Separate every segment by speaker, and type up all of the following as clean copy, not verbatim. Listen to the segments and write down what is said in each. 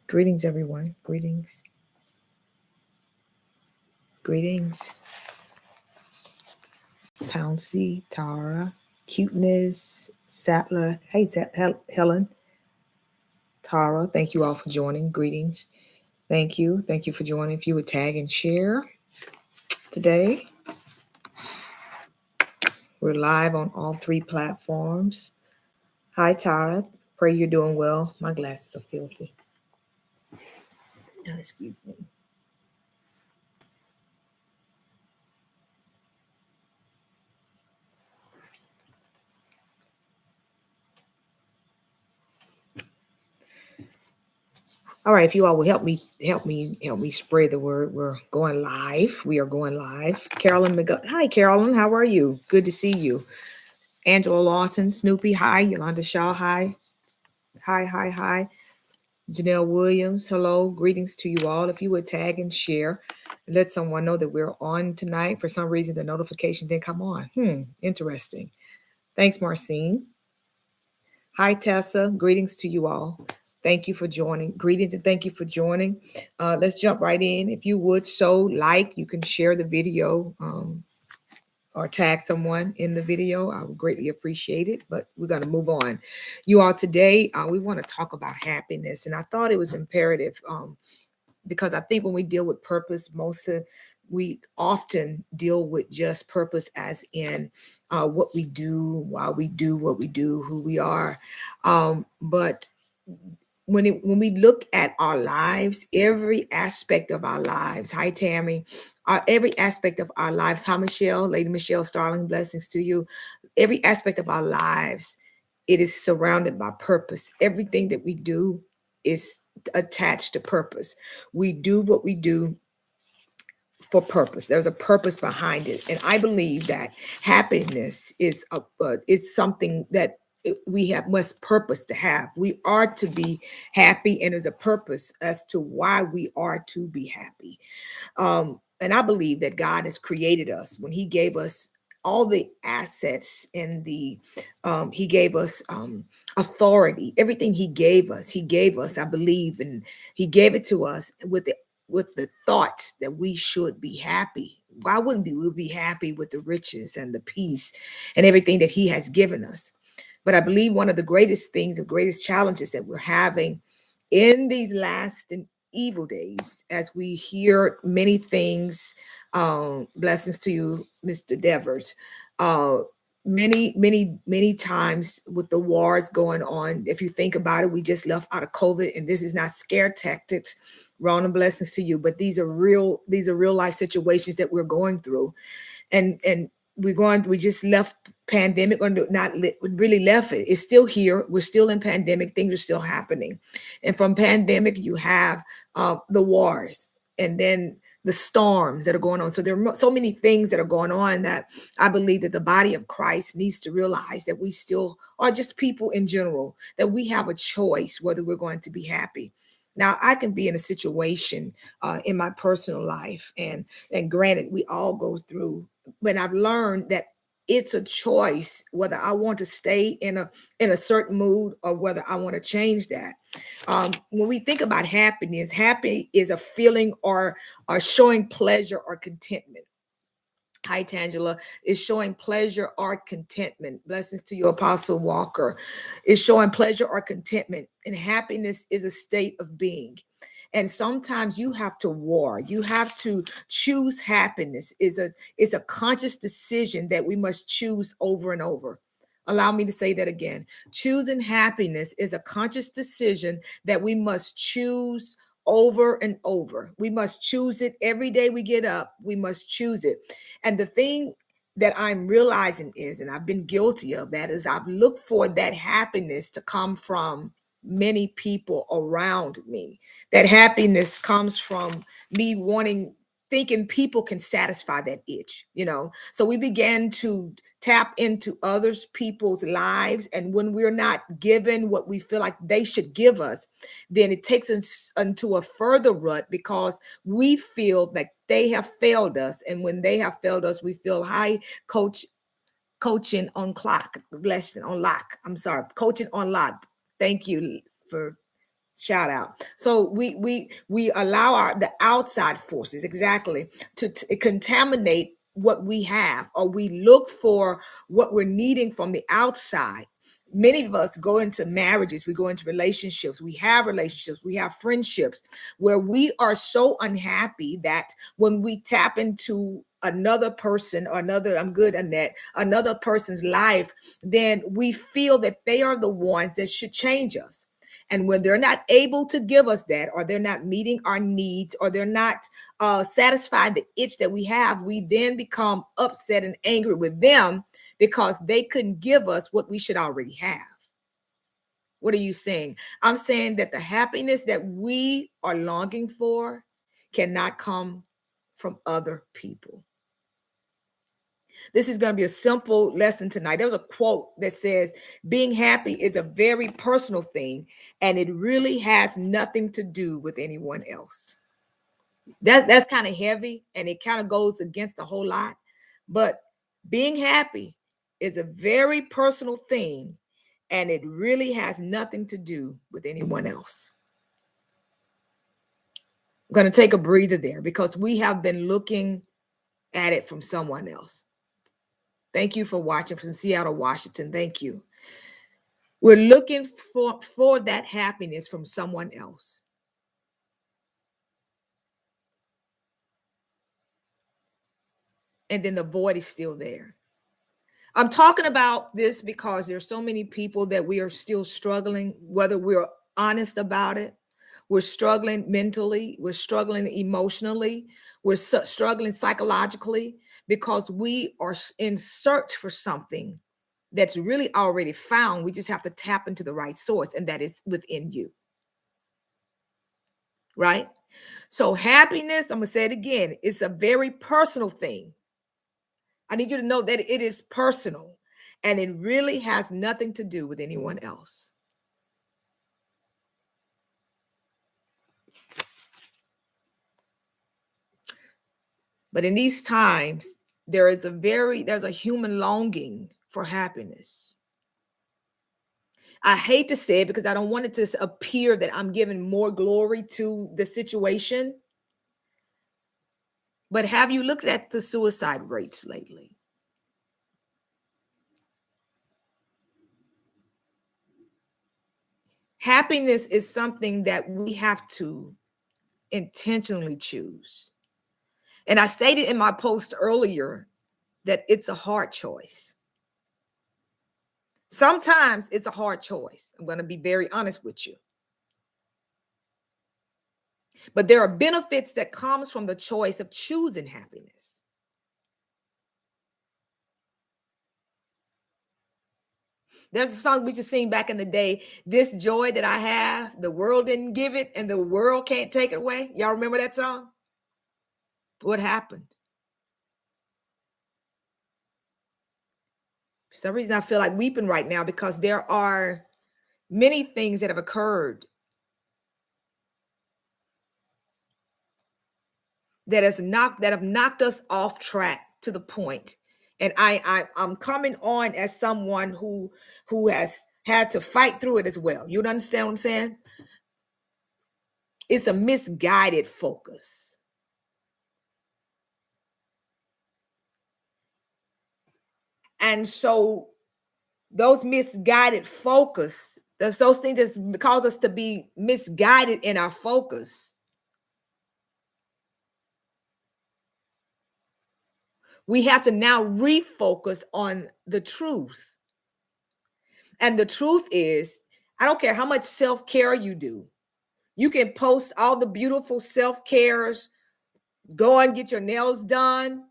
Speaker 1: Greetings, everyone. Greetings. Greetings. Pouncy, Tara, Cuteness, Sattler. Hey, Helen, Tara. Thank you all for joining. Greetings. Thank you. Thank you for joining. If you would tag and share today, we're live on all three platforms. Hi, Tara. Pray you're doing well. My glasses are filthy. Excuse me. All right, if you all will help me spread the word. We're going live. We are going live. Carolyn McGuff. Hi, Carolyn. How are you? Good to see you. Angela Lawson, Snoopy. Hi, Yolanda Shaw. Hi, hi. Janelle Williams. Hello. Greetings to you all. If you would tag and share, and let someone know that we're on tonight. For some reason, the notification didn't come on. Interesting. Thanks, Marcine. Hi, Tessa. Greetings to you all. Thank you for joining. Greetings and thank you for joining. Let's jump right in. If you would you can share the video or tag someone in the video. I would greatly appreciate it, but we're going to move on. You all, today, we want to talk about happiness. And I thought it was imperative because I think when we deal with purpose, we often deal with just purpose as in what we do, why we do what we do, who we are. But when we look at our lives, every aspect of our lives, hi Tammy, every aspect of our lives, hi Michelle, Lady Michelle Starling, blessings to you. Every aspect of our lives, it is surrounded by purpose. Everything that we do is attached to purpose. We do what we do for purpose. There's a purpose behind it, and I believe that happiness is something that we have must purpose to have. We are to be happy, and there's a purpose as to why we are to be happy. And I believe that God has created us when He gave us all the assets and He gave us authority. Everything He gave us, I believe, and He gave it to us with the thought that we should be happy. Why wouldn't we? We'll be happy with the riches and the peace and everything that He has given us. But I believe one of the greatest things, the greatest challenges that we're having in these last and evil days, as we hear many things, blessings to you, Mr. Devers, many times with the wars going on. If you think about it, we just left out of COVID, and this is not scare tactics. Ron, blessings to you, but these are real life situations that we're going through, and we just left pandemic, or not really left it. It's still here. We're still in pandemic. Things are still happening, and from pandemic you have the wars, and then the storms that are going on. So there are so many things that are going on that I believe that the body of Christ needs to realize that we still are just people in general, that we have a choice whether we're going to be happy. Now, I can be in a situation in my personal life, and granted, we all go through, but I've learned that it's a choice whether I want to stay in a certain mood or whether I want to change that. When we think about happiness, happy is a feeling or showing pleasure or contentment. Hi, Tangela. Is showing pleasure or contentment. Blessings to you, Apostle Walker. Is showing pleasure or contentment. And happiness is a state of being. And sometimes you have to war. You have to choose happiness. It's a conscious decision that we must choose over and over. Allow me to say that again. Choosing happiness is a conscious decision that we must choose over and over. We must choose it every day we get up. We must choose it. And the thing that I'm realizing is, and I've been guilty of that, is I've looked for that happiness to come from many people around me. That happiness comes from me thinking people can satisfy that itch. So we began to tap into others people's lives, and when we're not given what we feel like they should give us, then it takes us into a further rut because we feel like they have failed us, and when they have failed us, we feel coaching on clock, blessing on lock. I'm sorry, coaching on lock. Thank you for Shout out. So we allow the outside forces exactly to contaminate what we have, or we look for what we're needing from the outside. Many of us go into marriages, we go into relationships, we have friendships where we are so unhappy that when we tap into another person or another, I'm good, Annette, another person's life, then we feel that they are the ones that should change us. And when they're not able to give us that, or they're not meeting our needs, or they're not satisfying the itch that we have, we then become upset and angry with them because they couldn't give us what we should already have. What are you saying? I'm saying that the happiness that we are longing for cannot come from other people. This is going to be a simple lesson tonight. There was a quote that says, being happy is a very personal thing, and it really has nothing to do with anyone else. That's kind of heavy, and it kind of goes against a whole lot. But being happy is a very personal thing, and it really has nothing to do with anyone else. I'm going to take a breather there because we have been looking at it from someone else. Thank you for watching from Seattle, Washington. Thank you. We're looking for that happiness from someone else. And then the void is still there. I'm talking about this because there's so many people that we are still struggling, whether we're honest about it. We're struggling mentally, we're struggling emotionally, we're struggling psychologically because we are in search for something that's really already found. We just have to tap into the right source, and that is within you. Right? So happiness, I'm going to say it again, it's a very personal thing. I need you to know that it is personal, and it really has nothing to do with anyone else. But in these times, there's a human longing for happiness. I hate to say it because I don't want it to appear that I'm giving more glory to the situation. But have you looked at the suicide rates lately? Happiness is something that we have to intentionally choose. And I stated in my post earlier that it's a hard choice. Sometimes it's a hard choice. I'm going to be very honest with you. But there are benefits that comes from the choice of choosing happiness. There's a song we just sing back in the day, this joy that I have, the world didn't give it and the world can't take it away. Y'all remember that song? What happened? For some reason, I feel like weeping right now because there are many things that have occurred that have knocked us off track to the point. And I'm coming on as someone who has had to fight through it as well. You understand what I'm saying? It's a misguided focus. And so those misguided focus, those things that cause us to be misguided in our focus, we have to now refocus on the truth. And the truth is, I don't care how much self-care you do. You can post all the beautiful self-cares, go and get your nails done,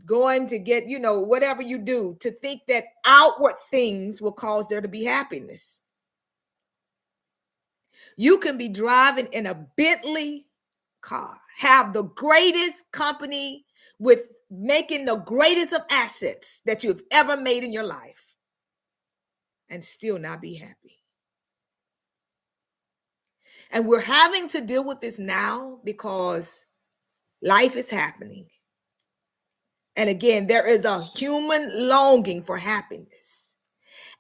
Speaker 1: going to get, whatever you do, to think that outward things will cause there to be happiness. You can be driving in a Bentley car, have the greatest company with making the greatest of assets that you've ever made in your life, and still not be happy. And we're having to deal with this now because life is happening. And again, there is a human longing for happiness.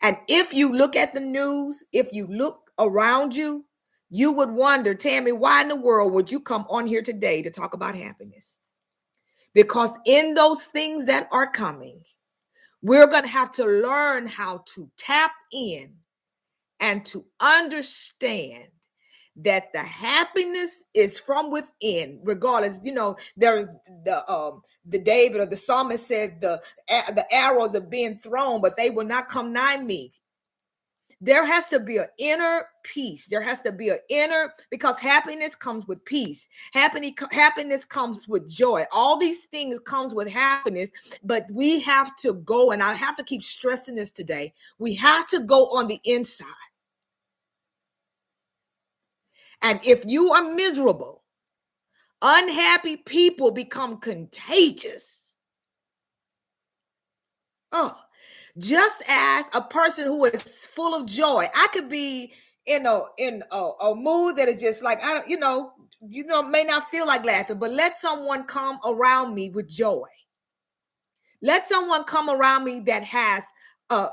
Speaker 1: And if you look at the news, if you look around you, You would wonder, Tammy, why in the world would you come on here today to talk about happiness? Because in those things that are coming, we're going to have to learn how to tap in and to understand that the happiness is from within, regardless. There's the David or the psalmist said the arrows are being thrown, but they will not come nigh me. There has to be an inner peace. There has to be an inner, because happiness comes with peace. Happiness comes with joy. All these things comes with happiness, but we have to go, and I have to keep stressing this today. We have to go on the inside. And if you are miserable, unhappy people become contagious. Oh, just as a person who is full of joy, I could be in a mood that is just like, I don't, may not feel like laughing, but let someone come around me with joy. Let someone come around me that has a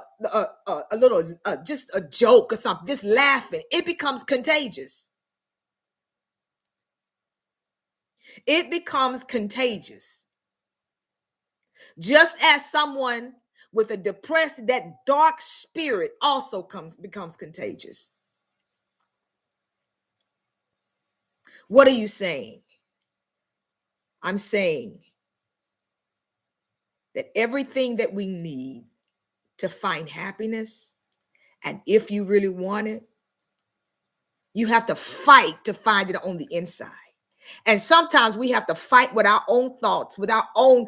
Speaker 1: little, just a joke or something, just laughing. It becomes contagious. It becomes contagious. Just as someone with a depressed, that dark spirit also becomes contagious. What are you saying? I'm saying that everything that we need to find happiness, and if you really want it, you have to fight to find it on the inside. And sometimes we have to fight with our own thoughts, with our own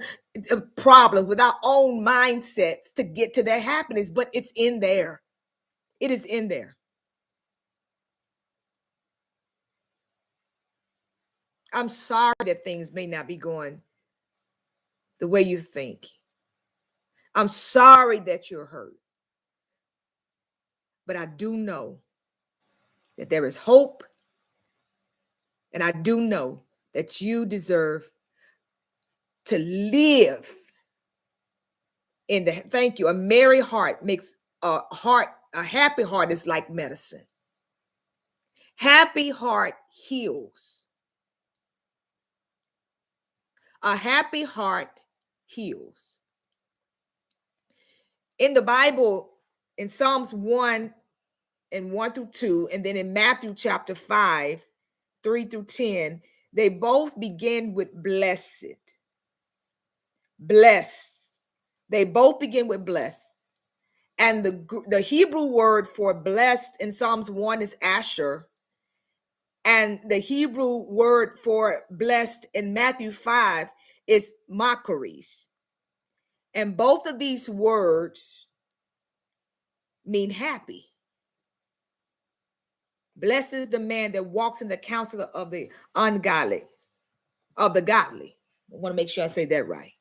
Speaker 1: problems, with our own mindsets to get to that happiness, but it's in there. It is in there. I'm sorry that things may not be going the way you think. I'm sorry that you're hurt. But I do know that there is hope. And I do know that you deserve to live in the, thank you. A merry heart makes a happy heart is like medicine. Happy heart heals. A happy heart heals. In the Bible, in Psalms 1 and 1 through 2, and then in Matthew chapter 5, 3 through 10, they both begin with blessed. Blessed. They both begin with blessed. And the Hebrew word for blessed in Psalms 1 is Asher. And the Hebrew word for blessed in Matthew 5 is Macharis. And both of these words mean happy. Blessed is the man that walks in the counsel of the ungodly, of the godly. I want to make sure I say that right.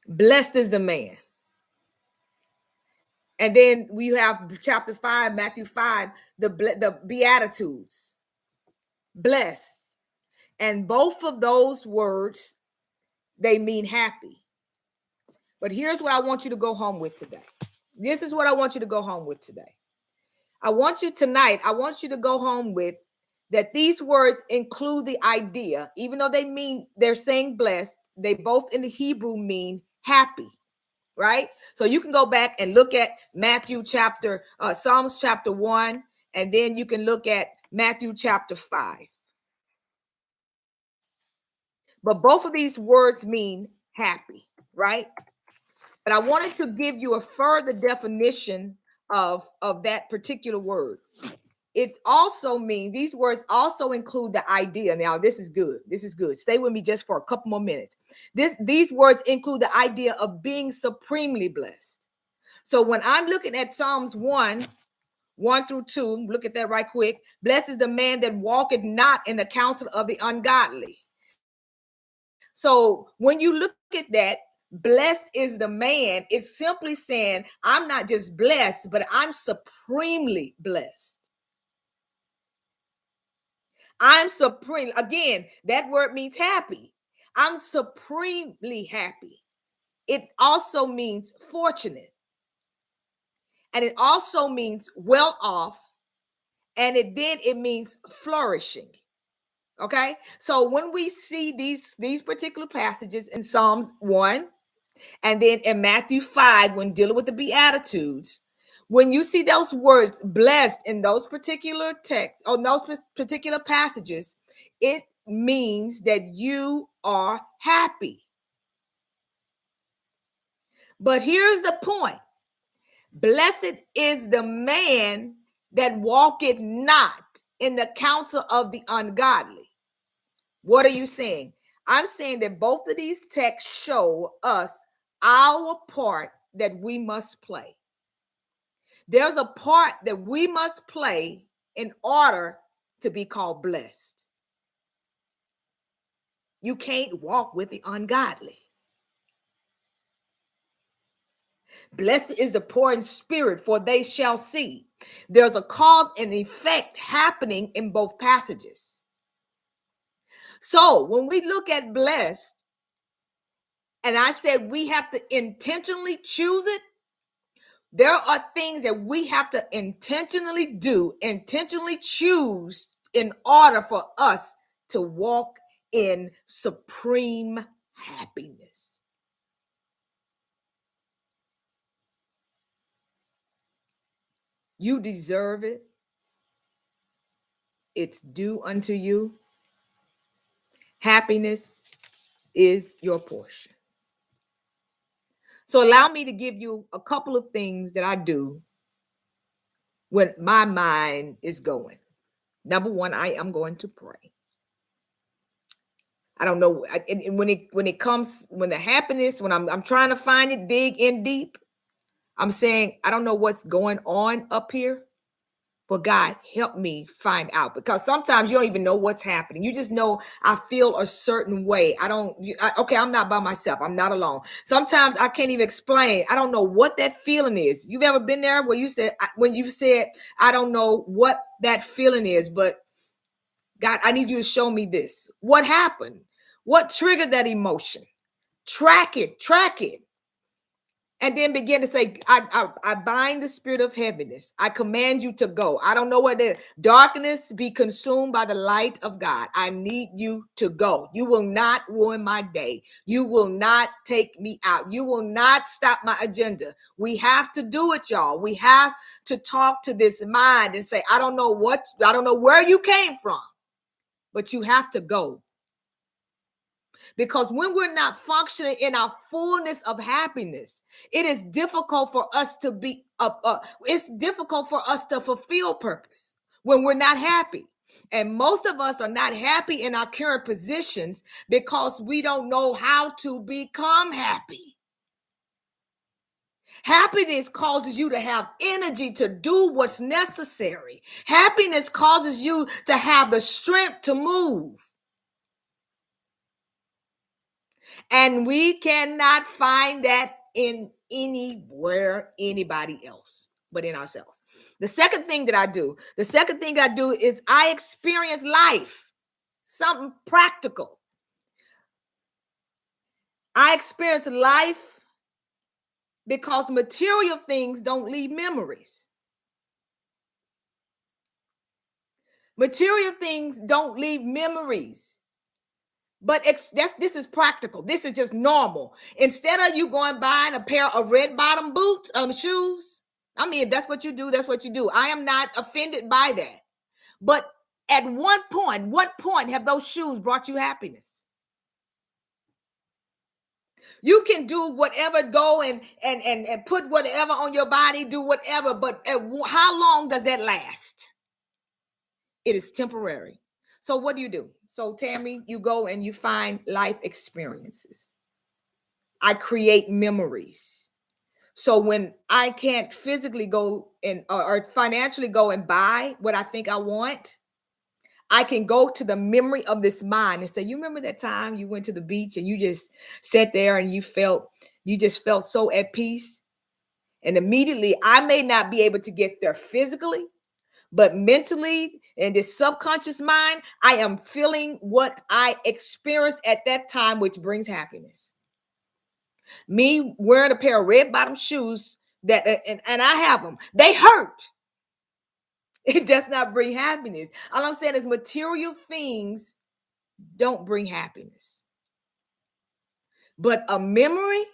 Speaker 1: Blessed is the man. And then we have chapter 5, Matthew 5, the Beatitudes. Blessed. And both of those words, they mean happy. But here's what I want you to go home with today. This is what I want you to go home with today. I want you to go home with that these words include the idea, even though they're saying blessed, they both in the Hebrew mean happy, right? So you can go back and look at Psalms chapter 1, and then you can look at Matthew chapter 5. But both of these words mean happy, right? But I wanted to give you a further definition of that particular word. It also means, these words also include the idea. Now, this is good. This is good. Stay with me just for a couple more minutes. These words include the idea of being supremely blessed. So when I'm looking at Psalms 1 through 2, look at that right quick. Blessed is the man that walketh not in the counsel of the ungodly. So when you look at that, blessed is the man, it's simply saying, I'm not just blessed, but I'm supremely blessed. I'm supreme. Again, that word means happy. I'm supremely happy. It also means fortunate. And it also means well off. and it means flourishing. Okay, so when we see these particular passages in Psalms 1 and then in Matthew 5, when dealing with the Beatitudes, when you see those words blessed in those particular texts or those particular passages, it means that you are happy. But here's the point: blessed is the man that walketh not in the counsel of the ungodly. What are you saying? I'm saying that both of these texts show us our part that we must play. There's a part that we must play in order to be called blessed. You can't walk with the ungodly. Blessed is the poor in spirit, for they shall see. There's a cause and effect happening in both passages. So when we look at blessed, and I said we have to intentionally choose it, there are things that we have to intentionally do, intentionally choose in order for us to walk in supreme happiness. You deserve it. It's due unto you. Happiness is your portion. So allow me to give you a couple of things that I do when my mind is going. Number one, I am going to pray. I don't know. And when it comes, when the happiness, when I'm trying to find it, dig in deep, I'm saying, I don't know what's going on up here, but God, help me find out. Because sometimes you don't even know what's happening. You just know, I feel a certain way. Okay, I'm not by myself. I'm not alone. Sometimes I can't even explain. I don't know what that feeling is. You've ever been there where you said, I don't know what that feeling is, but God, I need you to show me this. What happened? What triggered that emotion? Track it. And then begin to say, I bind the spirit of heaviness. I command you to go. I don't know what the darkness be consumed by the light of God. I need you to go. You will not ruin my day. You will not take me out. You will not stop my agenda. We have to do it, y'all. We have to talk to this mind and say, I don't know where you came from, but you have to go. Because when we're not functioning in our fullness of happiness, it is difficult for us to be it's difficult for us to fulfill purpose when we're not happy. And most of us are not happy in our current positions because we don't know how to become happy. Happiness causes you to have energy to do what's necessary. Happiness causes you to have the strength to move. And we cannot find that in anybody else but in ourselves. The second thing I do is I experience life, something practical. I experience life because material things don't leave memories. Material things don't leave memories. But this is practical. This is just normal. Instead of you going buying a pair of red bottom shoes, I mean, if that's what you do, that's what you do. I am not offended by that. But at what point have those shoes brought you happiness? You can do whatever, go and put whatever on your body, do whatever, but how long does that last? It is temporary. So what do? So Tammy, you go and you find life experiences. I create memories. So when I can't physically go or financially go and buy what I think I want, I can go to the memory of this mind and say, you remember that time you went to the beach and you just sat there and you just felt so at peace? And immediately I may not be able to get there physically, but mentally, in this subconscious mind, I am feeling what I experienced at that time, which brings happiness. Me wearing a pair of red bottom shoes and I have them. They hurt. It does not bring happiness. All I'm saying is material things don't bring happiness. But a memory,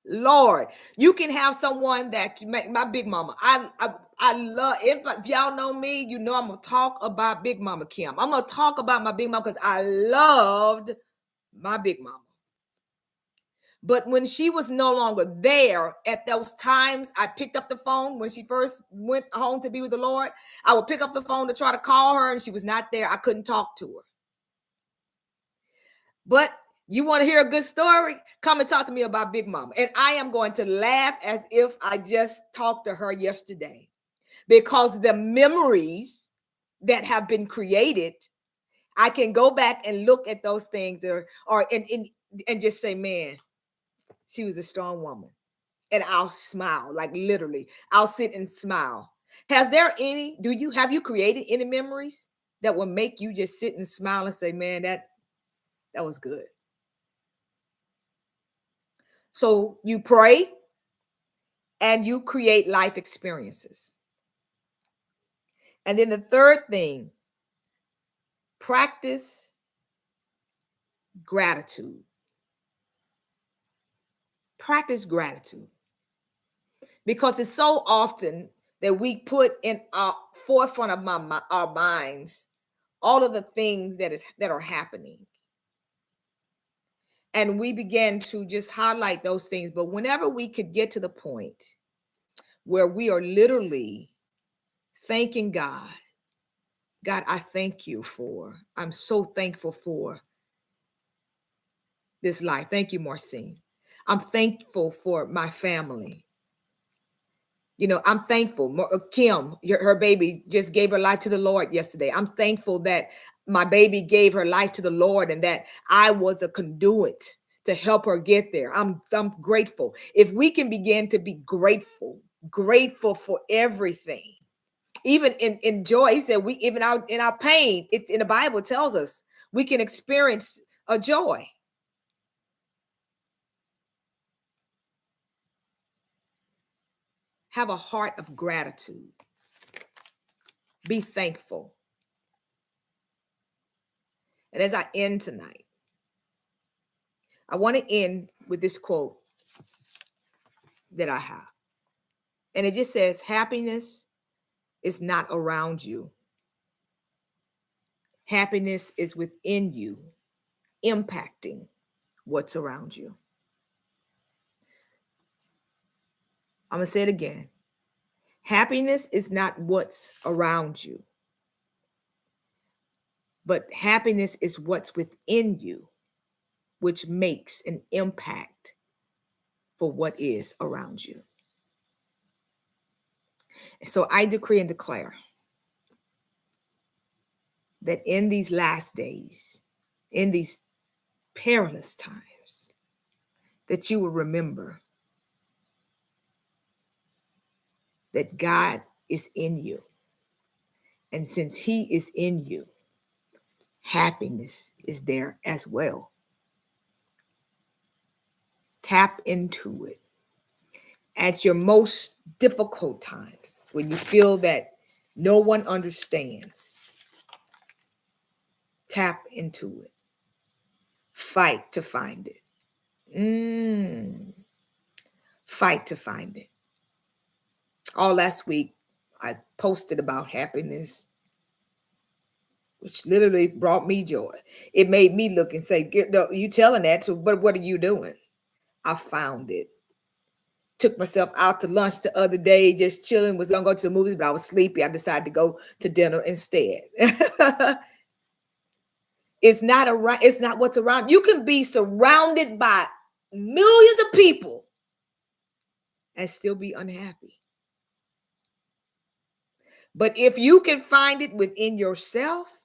Speaker 1: Lord, you can have someone that you make. My big mama. I love, if y'all know me, you know I'm gonna talk about Big Mama Kim. I'm gonna talk about my big mama because I loved my big mama. But when she was no longer there at those times, I picked up the phone when she first went home to be with the Lord. I would pick up the phone to try to call her, and she was not there. I couldn't talk to her. But you want to hear a good story? Come and talk to me about Big Mama. And I am going to laugh as if I just talked to her yesterday, because the memories that have been created, I can go back and look at those things and just say, man, she was a strong woman. And I'll smile, like literally. I'll sit and smile. Have you created any memories that will make you just sit and smile and say, man, that was good? So you pray and you create life experiences. And then the third thing, practice gratitude. Practice gratitude. Because it's so often that we put in our forefront of our minds all of the things that are happening. And we began to just highlight those things. But whenever we could get to the point where we are literally thanking God, God, I'm so thankful for this life. Thank you, Marcine. I'm thankful for my family. I'm thankful. Kim, her baby just gave her life to the Lord yesterday. I'm thankful that my baby gave her life to the Lord and that I was a conduit to help her get there. I'm grateful. If we can begin to be grateful for everything, even in joy. He said, we even out in our pain, in the Bible tells us we can experience a joy. Have a heart of gratitude. Be thankful. And as I end tonight, I want to end with this quote that I have. And it just says, happiness is not around you. Happiness is within you, impacting what's around you. I'm going to say it again. Happiness is not what's around you, but happiness is what's within you, which makes an impact for what is around you. So I decree and declare that in these last days, in these perilous times, that you will remember that God is in you. And since He is in you, happiness is there as well. Tap into it. At your most difficult times, when you feel that no one understands, tap into it. Fight to find it. Fight to find it. All last week, I posted about happiness, which literally brought me joy. It made me look and say, you telling that, so but what are you doing? I found it. Took myself out to lunch the other day, just chilling, was gonna go to the movies, but I was sleepy. I decided to go to dinner instead. It's not what's around. You can be surrounded by millions of people and still be unhappy. But if you can find it within yourself,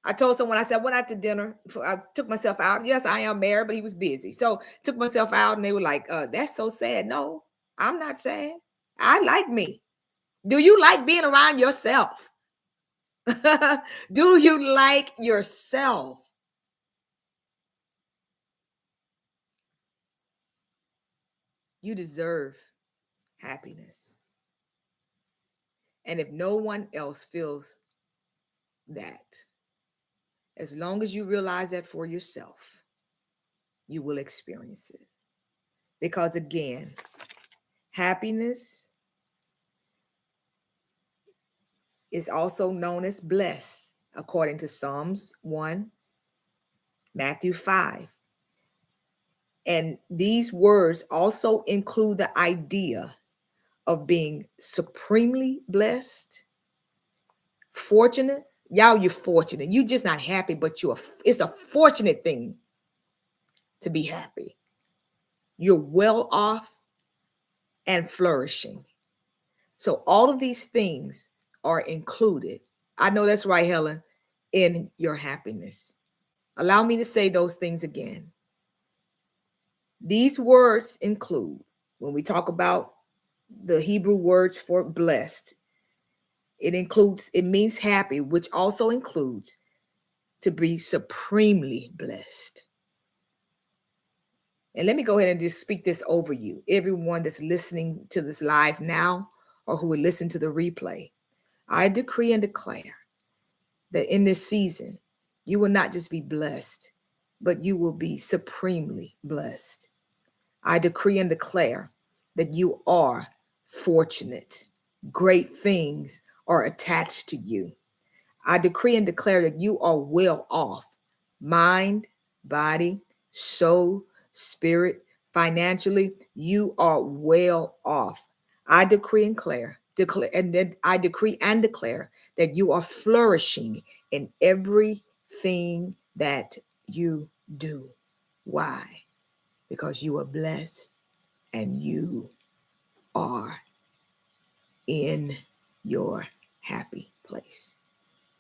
Speaker 1: I told someone, I said, I went out to dinner. I took myself out. Yes, I am married, but he was busy. So took myself out and they were like, that's so sad. No, I'm not sad. I like me. Do you like being around yourself? Do you like yourself? You deserve happiness. And if no one else feels that, as long as you realize that for yourself, you will experience it. Because again, happiness is also known as blessed, according to Psalms 1, Matthew 5. And these words also include the idea of being supremely blessed, fortunate. Y'all, you're fortunate. You're just not happy, but it's a fortunate thing to be happy. You're well off and flourishing. So all of these things are included. I know that's right, Helen, in your happiness. Allow me to say those things again. These words include, when we talk about the Hebrew words for blessed, it means happy, which also includes to be supremely blessed. And let me go ahead and just speak this over you. Everyone that's listening to this live now or who will listen to the replay, I decree and declare that in this season, you will not just be blessed, but you will be supremely blessed. I decree and declare that you are fortunate. Great things are attached to you. I decree and declare that you are well off, mind, body, soul, spirit, financially, you are well off. I decree and declare, and then I decree and declare that you are flourishing in everything that you do. Why? Because you are blessed and you are in your happy place.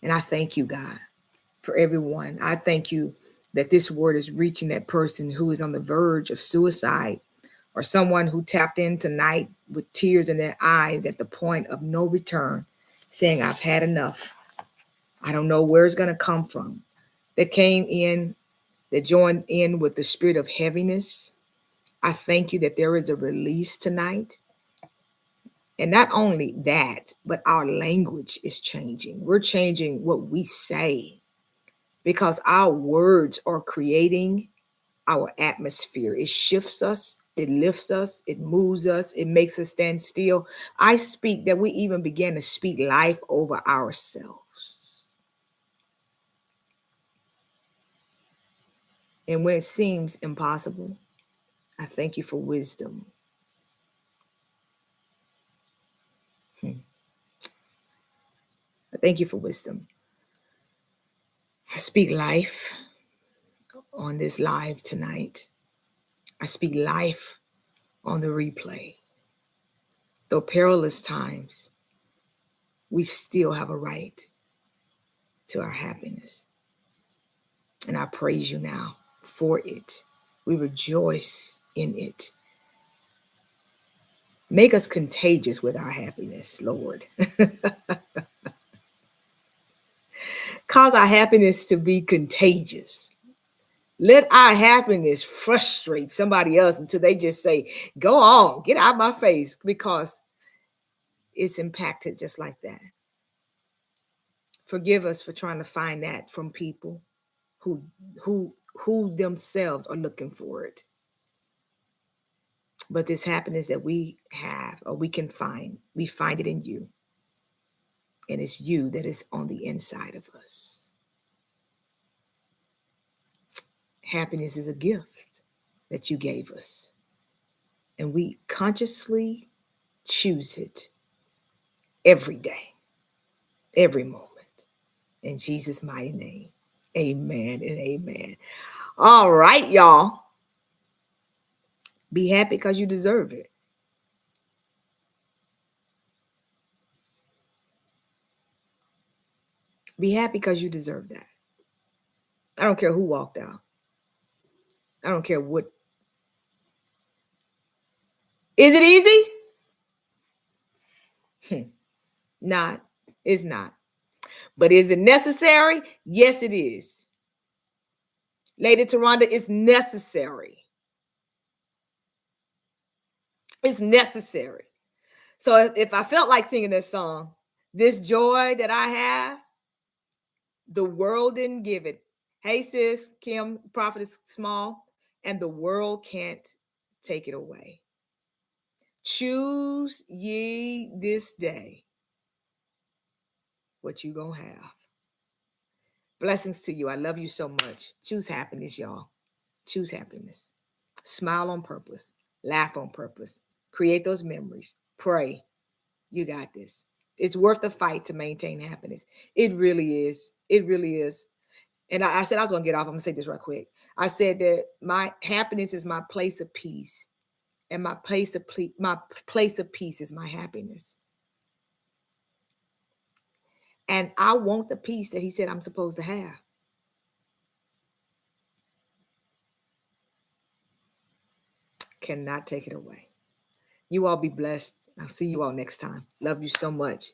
Speaker 1: And I thank you, God, for everyone. I thank you that this word is reaching that person who is on the verge of suicide, or someone who tapped in tonight with tears in their eyes at the point of no return, saying, I've had enough. I don't know where it's going to come from. That came in, that joined in with the spirit of heaviness. I thank you that there is a release tonight. And not only that, but our language is changing. We're changing what we say because our words are creating our atmosphere. It shifts us, it lifts us, it moves us, it makes us stand still. I speak that we even begin to speak life over ourselves. And when it seems impossible, I thank you for wisdom. I thank you for wisdom. I speak life on this live tonight. I speak life on the replay. Though perilous times, we still have a right to our happiness. And I praise you now for it. We rejoice in it. Make us contagious with our happiness, Lord. Cause our happiness to be contagious. Let our happiness frustrate somebody else until they just say, go on, get out of my face, because it's impacted just like that. Forgive us for trying to find that from people who themselves are looking for it. But this happiness that we have, or we can find, we find it in you. And it's you that is on the inside of us. Happiness is a gift that you gave us. And we consciously choose it every day, every moment. In Jesus' mighty name, amen and amen. All right, y'all. Be happy because you deserve it. Be happy because you deserve that. I don't care who walked out. I don't care what. Is it easy? Not. It's not. But is it necessary? Yes, it is. Lady Taronda, it's necessary. It's necessary. So if I felt like singing this song, This joy that I have, the world didn't give it. Hey, sis, Kim, Prophetess Small, and the world can't take it away. Choose ye this day what you gonna have. Blessings to you. I love you so much. Choose happiness, y'all. Choose happiness. Smile on purpose. Laugh on purpose. Create those memories. Pray. You got this. It's worth the fight to maintain happiness. It really is. It really is. And I said I was gonna get off. I'm gonna say this right quick. I said that my happiness is my place of peace, and my place of peace is my happiness. And I want the peace that he said I'm supposed to have. Cannot take it away. You all be blessed. I'll see you all next time. Love you so much.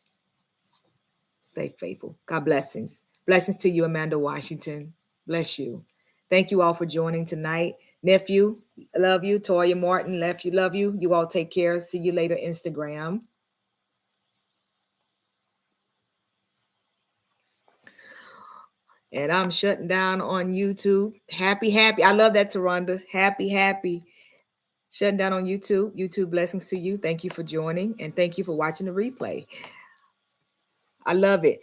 Speaker 1: Stay faithful. God blessings. Blessings to you, Amanda Washington. Bless you. Thank you all for joining tonight. Nephew, love you. Toya Martin, nephew, love you. You all take care. See you later, Instagram. And I'm shutting down on YouTube. Happy. I love that, Taronda. Happy. Shutting down on YouTube. YouTube, blessings to you. Thank you for joining. And thank you for watching the replay. I love it.